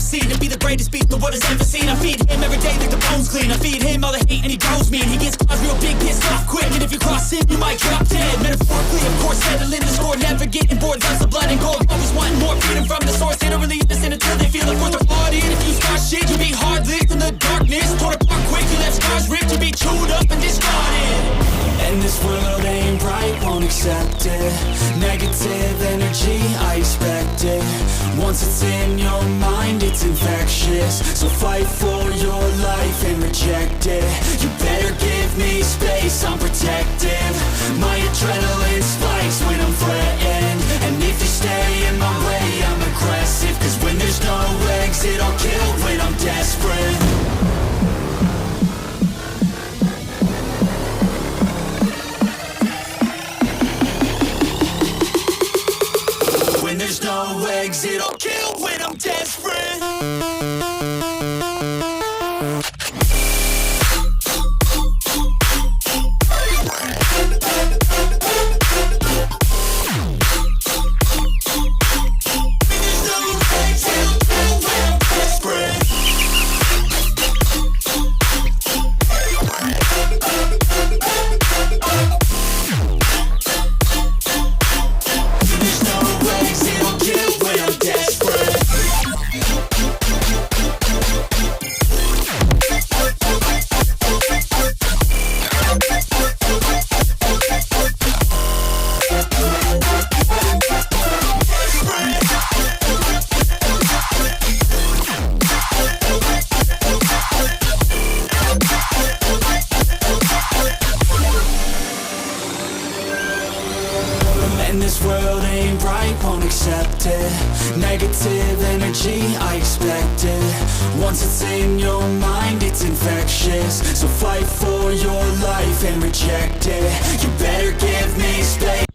seed to be the greatest beast the world has ever seen. I feed him every day like the bones clean. I feed him all the hate and he goes mean. He gets claws real big, pissed off quick, and if you cross him, you might drop dead. Metaphorically, of course, settling the score, never getting bored. Loves the blood and gold, always wanting more. Freedom from the source, they don't really listen until they feel like worth the blood in. If you start shit, you be hard licked in the darkness. Torn apart quick, you left scars ripped, you be chewed up and discarded. And this world ain't right, won't accept it. Negative energy, I expect it. Once it's in your mind, it's infectious. So fight for your life and reject it. You better give me space, I'm protective. My adrenaline spikes when I'm threatened. And if you stay in my way, I'm aggressive. Cause when there's no exit, I'll kill when I'm desperate. There's no exit, I'll kill when I'm desperate. And this world ain't right, won't accept it. Negative energy, I expect it. Once it's in your mind, it's infectious. So fight for your life and reject it. You better give me space.